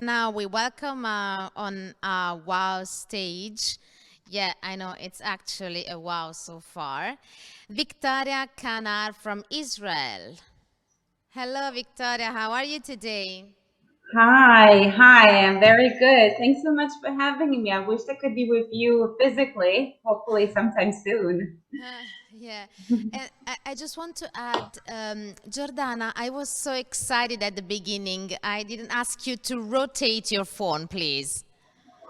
now we welcome on our wow stage. Yeah, I know it's actually a wow so far. Viktoria Kanar from Israel. Hello, Victoria. How are you today? Hi, I'm very good. Thanks so much for having me. I wish I could be with you physically, hopefully sometime soon. Yeah, and I just want to add, Jordana, I was so excited at the beginning. I didn't ask you to rotate your phone, please.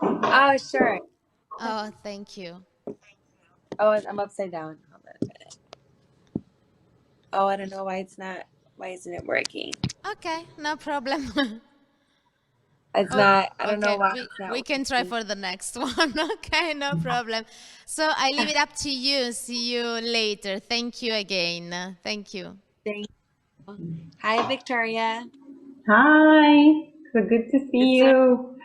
Oh, sure. Oh, thank you. Oh, I'm upside down. Hold on a minute. Oh, I don't know why it's not. Why isn't it working? Okay, no problem. It's Oh, not. I don't know okay. why We it's not we can try working. for the next one. Okay, no problem. So I leave it up to you. See you later. Thank you again. Thank you. Thank you. Hi, Victoria. Hi, so good to see It's so you.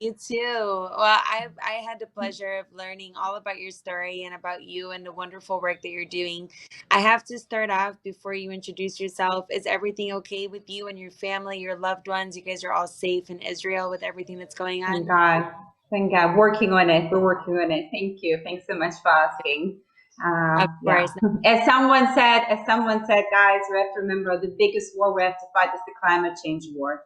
you too. Well, I had the pleasure of learning all about your story and about you and the wonderful work that you're doing. I have to start off before you introduce yourself. Is everything okay with you and your family, your loved ones? You guys are all safe in Israel with everything that's going Thank on? God. Thank God. Working on it. We're working on it. Thank you. Thanks so much for asking. Of Yeah. course. As someone said, guys, we have to remember the biggest war we have to fight is the climate change war.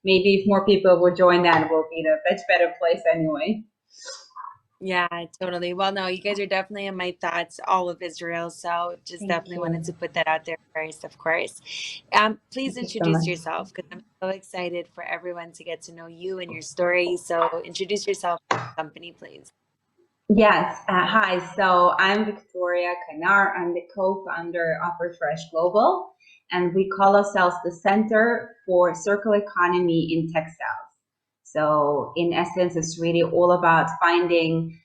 Maybe if more people will join that, we'll be in a much better place anyway. Yeah, totally. Well, no, you guys are definitely in my thoughts, all of Israel. So just Thank definitely wanted you. to put that out there first, of course. Please Thank you so introduce much. yourself because I'm so excited for everyone to get to know you and your story. So introduce yourself and your company, please. Yes. Hi. So I'm Viktoria Kanar. I'm the co-founder of Refresh Global, and we call ourselves the Center for Circular Economy in Textiles. So in essence, it's really all about finding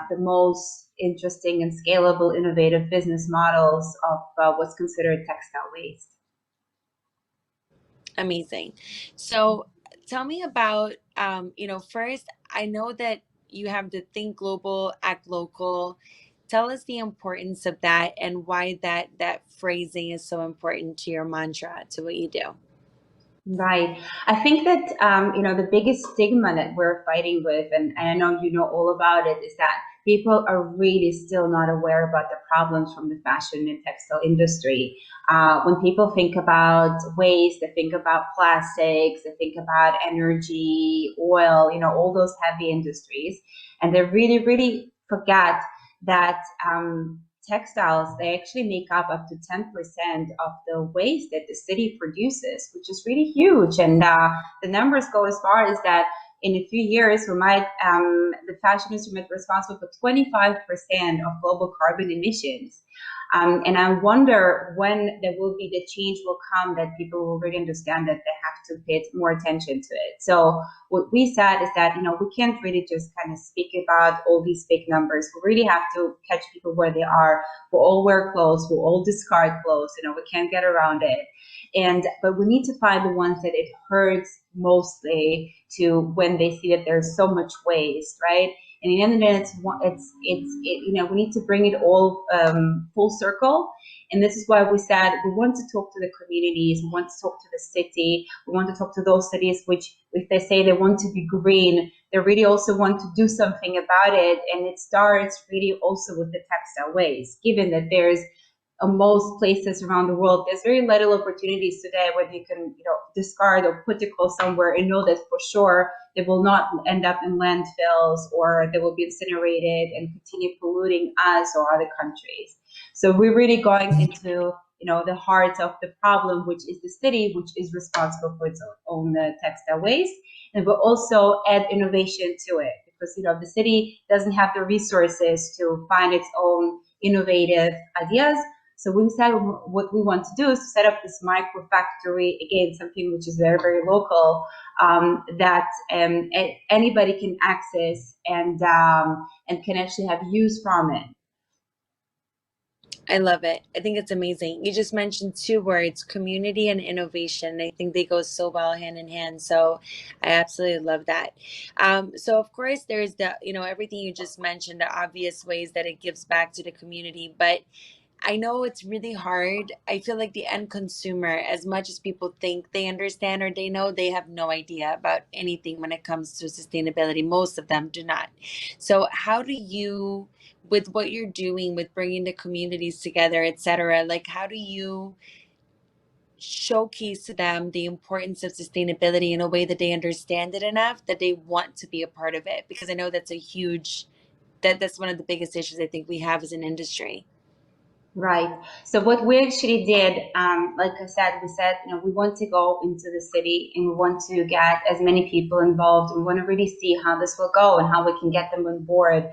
the most interesting and scalable, innovative business models of what's considered textile waste. Amazing. So tell me about, first, I know that you have the think global, act local. Tell us the importance of that and why that phrasing is so important to your mantra, to what you do. Right. I think that, the biggest stigma that we're fighting with, and I know you know all about it, is that people are really still not aware about the problems from the fashion and textile industry. When people think about waste, they think about plastics, they think about energy, oil, all those heavy industries. And they really, really forget that textiles, they actually make up to 10% of the waste that the city produces, which is really huge. And the numbers go as far as that in a few years, the fashion industry might be responsible for 25% of global carbon emissions. And I wonder when there will be the change will come that people will really understand that they have to pay more attention to it. So what we said is that, we can't really just kind of speak about all these big numbers. We really have to catch people where they are. We all wear clothes, we all discard clothes, we can't get around it. But we need to find the ones that it hurts mostly to when they see that there's so much waste, right? And in the end of the day, we need to bring it all full circle. And this is why we said we want to talk to the communities, we want to talk to the city, we want to talk to those cities which, if they say they want to be green, they really also want to do something about it. And it starts really also with the textile waste, given that there's most places around the world, there's very little opportunities today where you can, discard or put the clothes somewhere and know that for sure they will not end up in landfills or they will be incinerated and continue polluting us or other countries. So we're really going into, the heart of the problem, which is the city, which is responsible for its own textile waste. And we'll also add innovation to it because, the city doesn't have the resources to find its own innovative ideas. So we decided what we want to do is to set up this micro factory, again, something which is very, very local, that anybody can access and can actually have use from it. I love it. I think it's amazing. You just mentioned two words, community and innovation. I think they go so well hand in hand. So I absolutely love that. So of course there's everything you just mentioned, the obvious ways that it gives back to the community, but I know it's really hard. I feel like the end consumer, as much as people think they understand or they know, they have no idea about anything when it comes to sustainability. Most of them do not. So, how do you, with what you're doing, with bringing the communities together, etc., like how do you showcase to them the importance of sustainability in a way that they understand it enough that they want to be a part of it? Because I know that's a huge, that's one of the biggest issues I think we have as an industry. Right. So what we actually did, like I said, we said, we want to go into the city and we want to get as many people involved. We want to really see how this will go and how we can get them on board.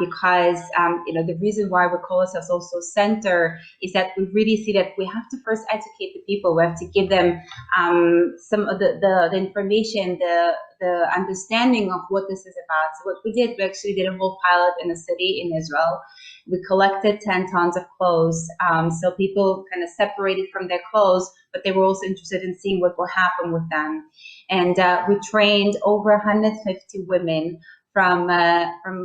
Because, the reason why we call ourselves also center is that we really see that we have to first educate the people. We have to give them some of the information, the understanding of what this is about. So what we did, we actually did a whole pilot in a city in Israel. We collected 10 tons of clothes. So people kind of separated from their clothes, but they were also interested in seeing what will happen with them. And we trained over 150 women from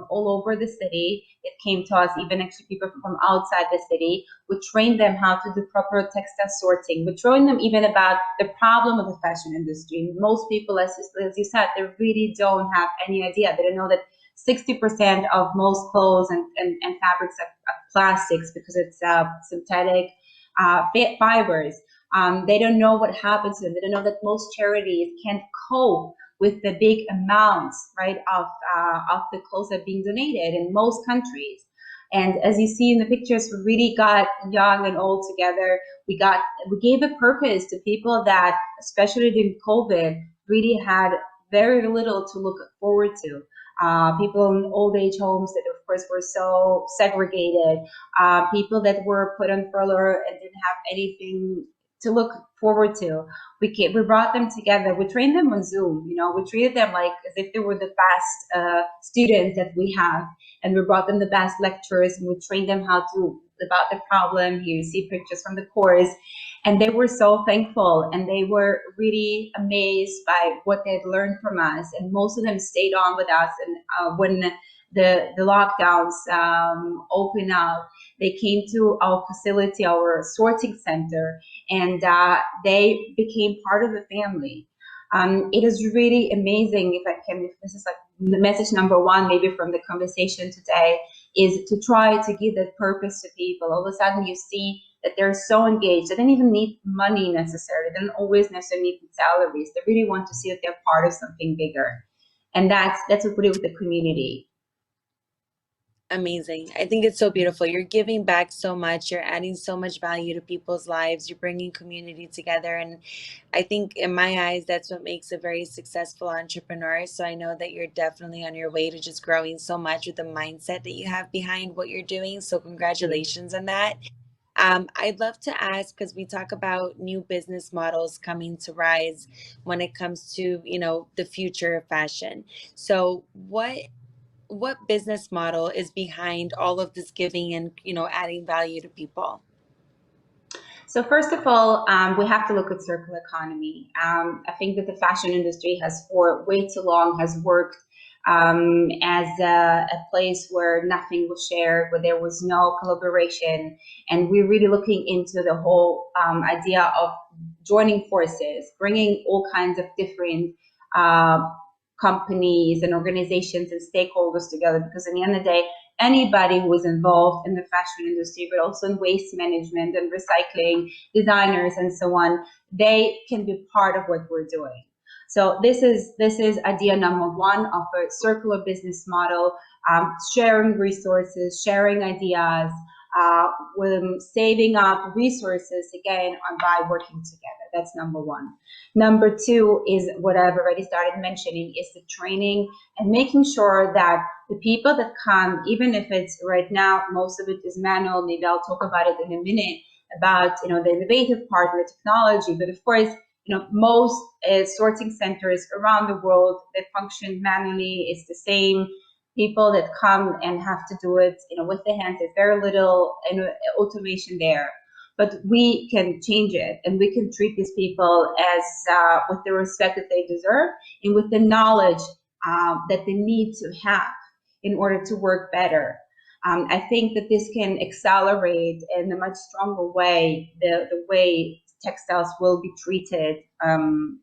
all over the city. It came to us, even actually people from outside the city. We trained them how to do proper textile sorting. We trained them even about the problem of the fashion industry. Most people, as you said, they really don't have any idea. They don't know that 60% of most clothes and fabrics are plastics because it's synthetic fibers. They don't know what happens to them. They don't know that most charities can't cope with the big amounts, right, of the clothes that are being donated in most countries. And as you see in the pictures, we really got young and old together. We gave a purpose to people that, especially during COVID, really had very little to look forward to. People in old age homes that, of course, were so segregated, people that were put on furlough and didn't have anything to look forward to. We brought them together. We trained them on Zoom. We treated them like as if they were the best students that we have, and we brought them the best lecturers, and we trained them how to about the problem. Here you see pictures from the course, and they were so thankful, and they were really amazed by what they had learned from us. And most of them stayed on with us. And when the lockdowns opened up, they came to our facility, our sorting center, and they became part of the family. It is really amazing. If this is like the message number one, maybe from the conversation today, is to try to give that purpose to people. All of a sudden, you see that they're so engaged. They don't even need money necessarily. They don't always necessarily need salaries. They really want to see that they're part of something bigger, and that's what we do with the community. Amazing. I think it's so beautiful. You're giving back so much. You're adding so much value to people's lives. You're bringing community together. And I think, in my eyes, that's what makes a very successful entrepreneur. So I know that you're definitely on your way to just growing so much with the mindset that you have behind what you're doing. So, congratulations on that. I'd love to ask, because we talk about new business models coming to rise when it comes to, the future of fashion. So, what business model is behind all of this giving and adding value to people? So first of all, we have to look at circular economy. I think that the fashion industry has for way too long has worked as a place where nothing was shared, where there was no collaboration, and we're really looking into the whole idea of joining forces, bringing all kinds of different uh, companies and organizations and stakeholders together. Because at the end of the day, anybody who is involved in the fashion industry, but also in waste management and recycling, designers and so on, they can be part of what we're doing. So this is idea number one of a circular business model, sharing resources, sharing ideas, with saving up resources again by working together. That's number one. Number two is what I've already started mentioning is the training and making sure that the people that come, even if it's right now, most of it is manual. Maybe I'll talk about it in a minute about the innovative part of the technology. But of course, most sorting centers around the world that function manually. It's the same people that come and have to do it, with the hands. There's very little automation there, but we can change it, and we can treat these people as with the respect that they deserve and with the knowledge that they need to have in order to work better. I think that this can accelerate in a much stronger way the way textiles will be treated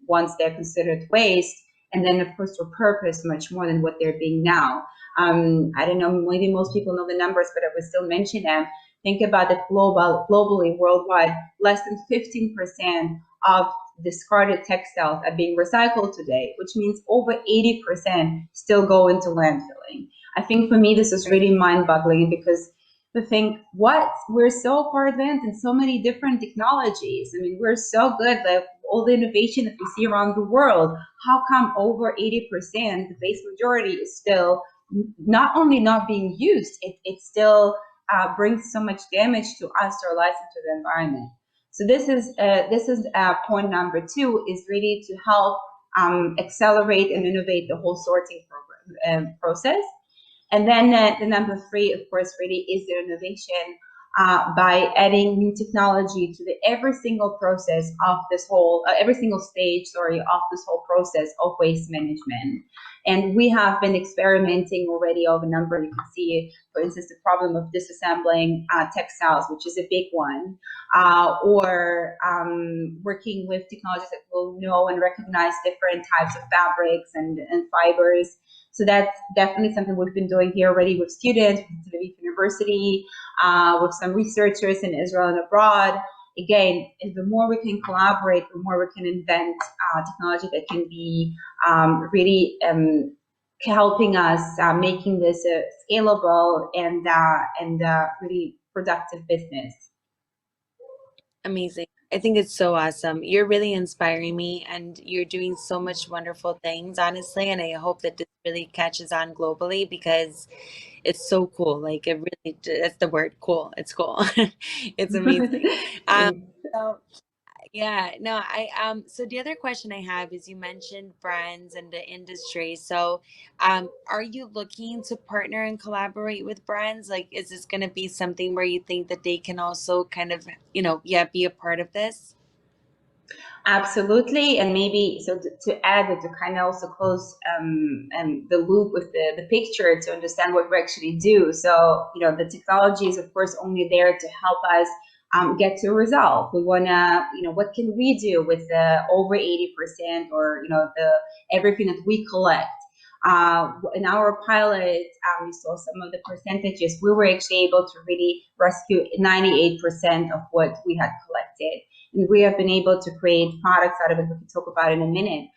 once they're considered waste, and then of course repurposed much more than what they're being now. I don't know, maybe most people know the numbers, but I would still mention them. Think about it globally, worldwide, less than 15% of discarded textiles are being recycled today, which means over 80% still go into landfilling. I think for me, this is Right. really mind boggling because to think, what? We're so far advanced in so many different technologies. I mean, we're so good, like all the innovation that we see around the world. How come over 80%, the vast majority, is still not only not being used, it still brings so much damage to us, to our lives, and to the environment. So this is point number two, is really to help accelerate and innovate the whole sorting program process. And then the number three, of course, really is the innovation by adding new technology to the every single process of this whole, every single stage, sorry, of this whole process of waste management. And we have been experimenting already over a number. You can see, for instance, the problem of disassembling textiles, which is a big one, or working with technologies that will know and recognize different types of fabrics and fibers. So that's definitely something we've been doing here already with students, with Tel Aviv University, with some researchers in Israel and abroad. Again, the more we can collaborate, the more we can invent technology that can be really helping us making this a scalable and really productive business. Amazing. I think it's so awesome. You're really inspiring me and you're doing so much wonderful things, honestly. And I hope that this really catches on globally because it's so cool. Like it really, that's the word, cool. It's cool. It's amazing. Um, so yeah, no, so the other question I have is you mentioned brands and the industry. So are you looking to partner and collaborate with brands? Like, is this going to be something where you think that they can also kind of, yeah, be a part of this? Absolutely, and maybe so to add it, to kind of also close the loop with the picture to understand what we actually do. So the technology is of course only there to help us get to a result. We wanna, what can we do with the over 80% or the everything that we collect. In our pilot, we saw some of the percentages. We were actually able to really rescue 98% of what we had collected. And we have been able to create products out of it. We can talk about it in a minute.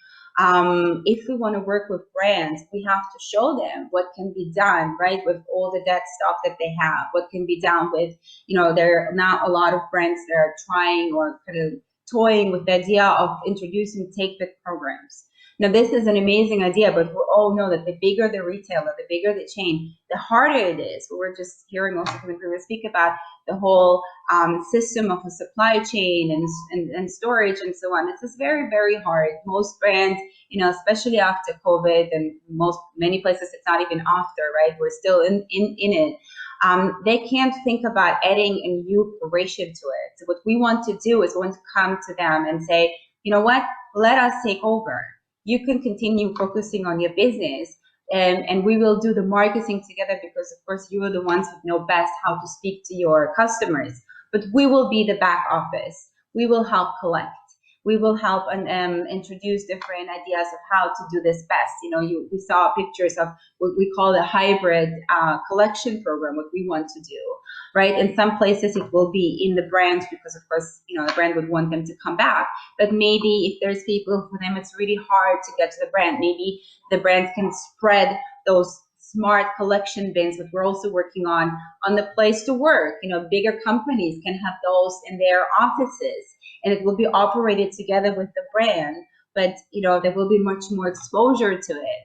If we want to work with brands, we have to show them what can be done, right, with all the dead stock that they have. What can be done with, there are not a lot of brands that are trying or kind of toying with the idea of introducing take-back programs. Now, this is an amazing idea, but we all know that the bigger the retailer, the bigger the chain, the harder it is. We were just hearing also from the previous speak about the whole system of a supply chain and storage and so on. This is very, very hard. Most brands, especially after COVID and many places it's not even after, right? We're still in it. They can't think about adding a new operation to it. So what we want to do is we want to come to them and say, you know what, let us take over. You can continue focusing on your business, and we will do the marketing together because, of course, you are the ones who know best how to speak to your customers. But we will be the back office. We will help collect. We will help and introduce different ideas of how to do this best. We saw pictures of what we call a hybrid collection program, what we want to do, right? In some places, it will be in the brands because, of course, the brand would want them to come back. But maybe if there's people for them, it's really hard to get to the brand. Maybe the brands can spread those smart collection bins that we're also working on the place to work. Bigger companies can have those in their offices, and it will be operated together with the brand, but there will be much more exposure to it.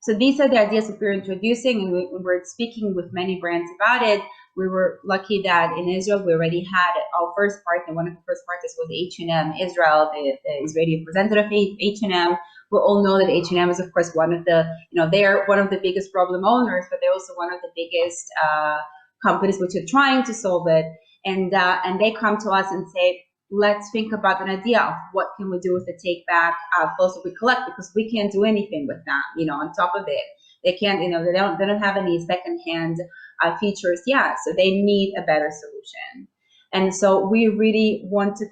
So these are the ideas that we're introducing, and we're speaking with many brands about it. We were lucky that in Israel we already had our first partner. One of the first partners was H&M Israel, the Israeli representative of H&M. We all know that H&M is, of course, one of the, they're one of the biggest problem owners, but they're also one of the biggest companies which are trying to solve it. And they come to us and say, let's think about an idea of what can we do with the take back clothes that we collect, because we can't do anything with that, on top of it. They can't, they don't have any secondhand features yet. So they need a better solution. And so we really want to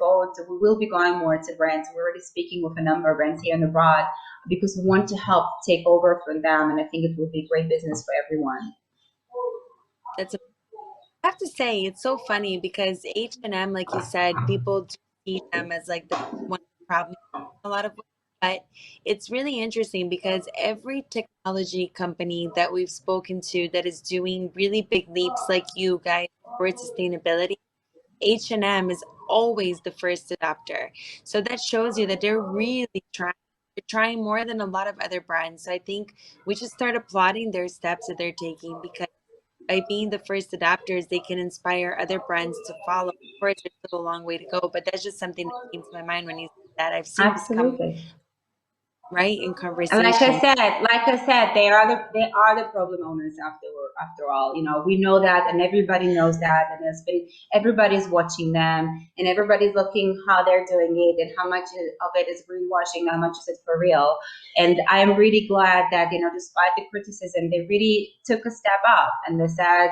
we will be going more to brands. We're already speaking with a number of brands here and abroad because we want to help take over from them. And I think it will be great business for everyone. That's I have to say, it's so funny because H&M, like you said, people do see them as like the one problem in a lot of ways. But it's really interesting because every technology company that we've spoken to that is doing really big leaps like you guys towards sustainability, H&M is always the first adopter. So that shows you that they're really trying. They're trying more than a lot of other brands. So I think we should start applauding their steps that they're taking because by being the first adapters, they can inspire other brands to follow. Of course, there's still a long way to go, but that's just something that came to my mind when you said that. I've seen this come Absolutely. right in And conversation. like I said, they are the problem owners after all. We know that, and everybody knows that, and everybody's watching them, and everybody's looking how they're doing it, and how much of it is greenwashing, how much is it for real. And I'm really glad that despite the criticism, they really took a step up and they said,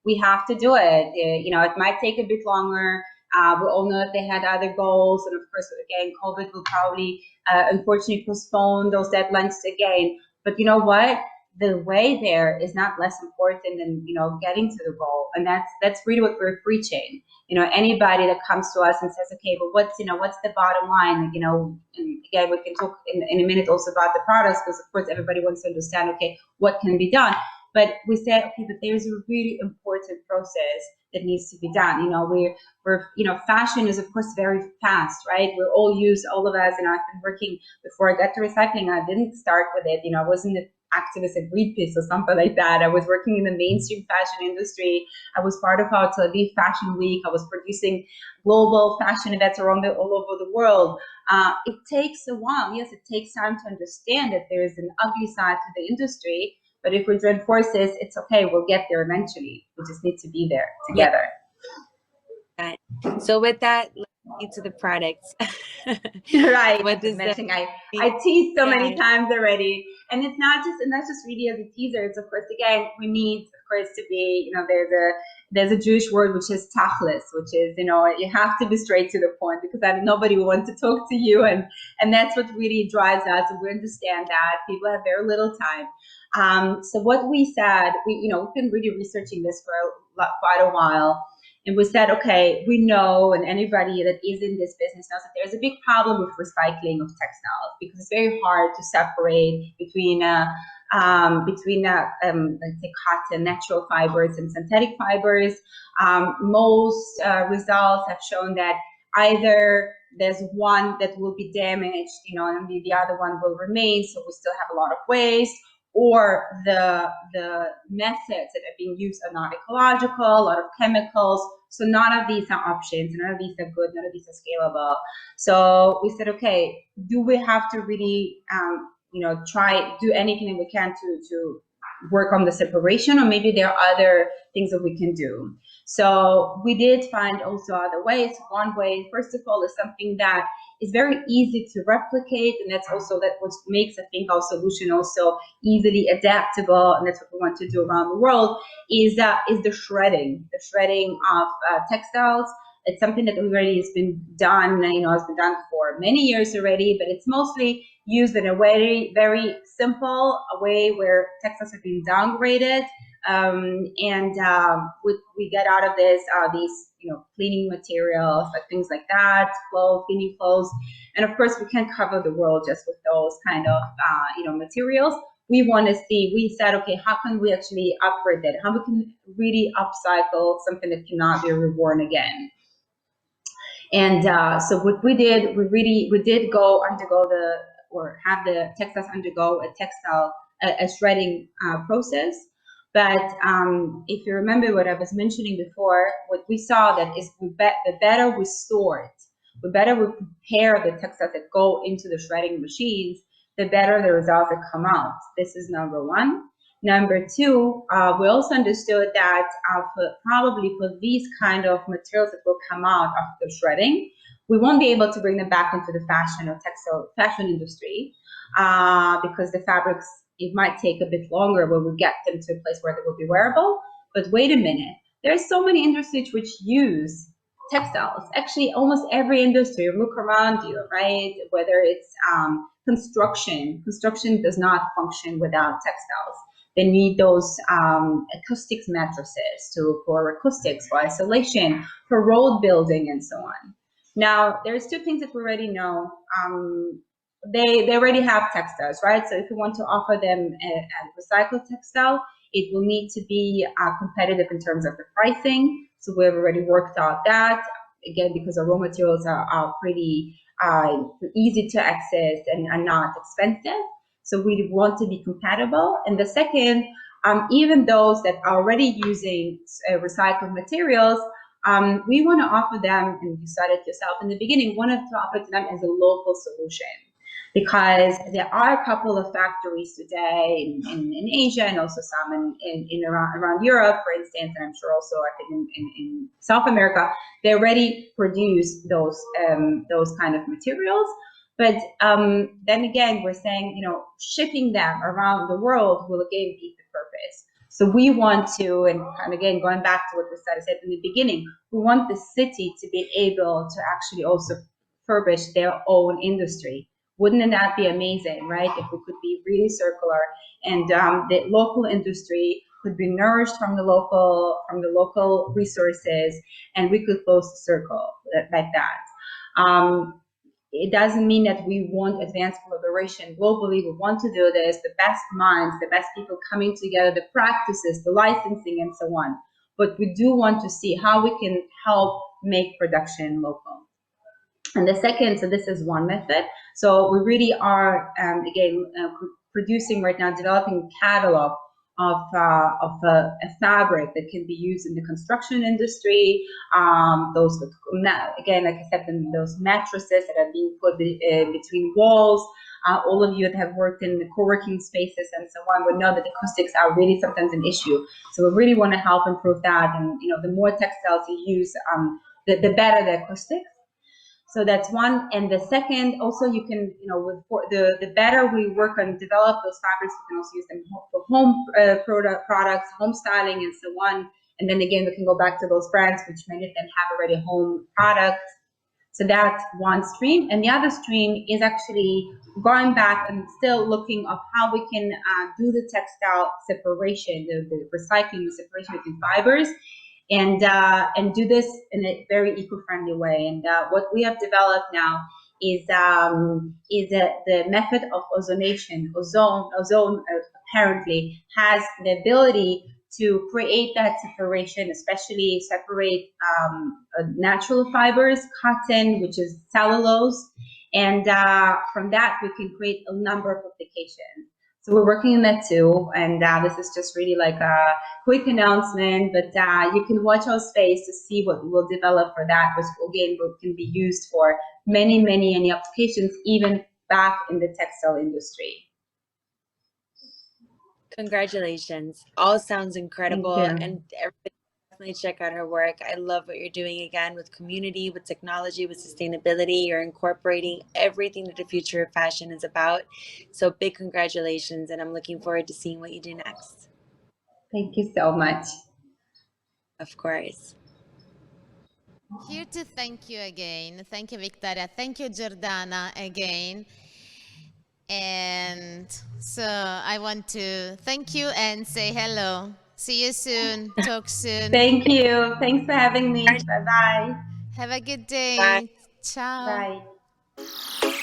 we have to do it. It might take a bit longer. We all know that they had other goals, and of course, again, COVID will probably unfortunately postpone those deadlines again. But you know what? The way there is not less important than getting to the goal, and that's really what we're preaching. Anybody that comes to us and says, okay, but what's the bottom line? And again, we can talk in a minute also about the products, because of course everybody wants to understand, okay, what can be done. But we said, okay, but there's a really important process that needs to be done. Fashion is of course very fast, right? All of us, I've been working before I got to recycling. I didn't start with it. I wasn't an activist at Greenpeace or something like that. I was working in the mainstream fashion industry. I was part of our Tel Aviv Fashion Week. I was producing global fashion events all over the world. It takes a while. Yes, it takes time to understand that there is an ugly side to the industry. But if we join forces, it's okay. We'll get there eventually. We just need to be there Yeah. together. So with that, let's get to the products. Right. What does the Mentioning I teased so many yeah times already. And it's not just really as a teaser. It's of course again we need of course to be, there's a Jewish word which is tachlis, which is, you have to be straight to the point, because nobody will want to talk to you, and that's what really drives us, and we understand that people have very little time. So what we said, we've been really researching this for quite a while. And we said, okay, we know, and anybody that is in this business knows that there's a big problem with recycling of textiles, because it's very hard to separate between let's say cotton, natural fibers, and synthetic fibers. Most results have shown that either there's one that will be damaged, and the other one will remain, so we still have a lot of waste, or the methods that are being used are not ecological, a lot of chemicals. So none of these are options, none of these are good, none of these are scalable. So we said, okay, do we have to really, do anything that we can to work on the separation, or maybe there are other things that we can do. So we did find also other ways. One way, first of all, is something that is very easy to replicate, and that's also what makes, I think, our solution also easily adaptable, and that's what we want to do around the world, is the shredding of textiles. It's something that already has been done, has been done for many years already, but it's mostly used in a very, very simple way where textiles have been downgraded. We get out of this these cleaning materials, like things like that, cleaning clothes, and of course we can't cover the world just with those kind of materials. We said, okay, how can we actually upgrade that? How we can really upcycle something that cannot be reworn again? And so what we did, we did have the textiles undergo a shredding process. But if you remember what I was mentioning before, what we saw that is the better we store it, the better we prepare the textiles that go into the shredding machines, the better the results that come out. This is number one. Number two, we also understood that probably for these kind of materials that will come out after shredding, we won't be able to bring them back into the fashion or textile fashion industry because the fabrics It might take a bit longer when we get them to a place where they will be wearable. But wait a minute, there's so many industries which use textiles. Actually, almost every industry. Look around you, right? Whether it's construction does not function without textiles. They need those acoustics mattresses for acoustics, for isolation, for road building, and so on. Now, there's two things that we already know. They already have textiles, right? So if you want to offer them a recycled textile, it will need to be competitive in terms of the pricing. So we've already worked out that, again, because our raw materials are pretty easy to access and are not expensive. So we want to be compatible. And the second, even those that are already using recycled materials, we want to offer them, and you said it yourself in the beginning, wanted to offer to them as a local solution, because there are a couple of factories today in Asia and also some in around Europe, for instance, and I'm sure also I think in South America, they already produce those kind of materials. But then again, we're saying, shipping them around the world will again beat the purpose. So we want to, and again, going back to what we said in the beginning, we want the city to be able to actually also furbish their own industry. Wouldn't that be amazing, right? If we could be really circular and the local industry could be nourished from the local resources, and we could close the circle like that. It doesn't mean that we want advanced collaboration globally. We want to do this, the best minds, the best people coming together, the practices, the licensing, and so on. But we do want to see how we can help make production local. And the second, so this is one method. So we really are, again, producing right now, developing a catalog of a fabric that can be used in the construction industry. Those, again, like I said, those mattresses that are being put between walls. All of you that have worked in the co-working spaces and so on would know that acoustics are really sometimes an issue. So we really want to help improve that. And the more textiles you use, the better the acoustics. So that's one. And the second, also you can, the better we work on develop those fabrics, we can also use them for home products, home styling, and so on. And then again, we can go back to those brands, which many of them have already home products. So that's one stream. And the other stream is actually going back and still looking of how we can do the textile separation, the recycling, the separation between fibers, and do this in a very eco-friendly way. And what we have developed now is the method of ozonation. Ozone apparently has the ability to create that separation, especially separate natural fibers, cotton, which is cellulose, and from that we can create a number of applications. So we're working on that too, and this is just really like a quick announcement, but you can watch our space to see what we'll develop for that, which again can be used for many applications, even back in the textile industry. Congratulations. All sounds incredible. Thank you. And everybody definitely check out her work. I love what you're doing again with community, with technology, with sustainability. You're incorporating everything that the future of fashion is about. So big congratulations. And I'm looking forward to seeing what you do next. Thank you so much. Of course. Here to thank you again. Thank you, Victoria. Thank you, Jordana, again. And so I want to thank you and say hello. See you soon. Talk soon. Thank you. Thanks for having me. Bye-bye. Have a good Bye. day. Ciao. Bye.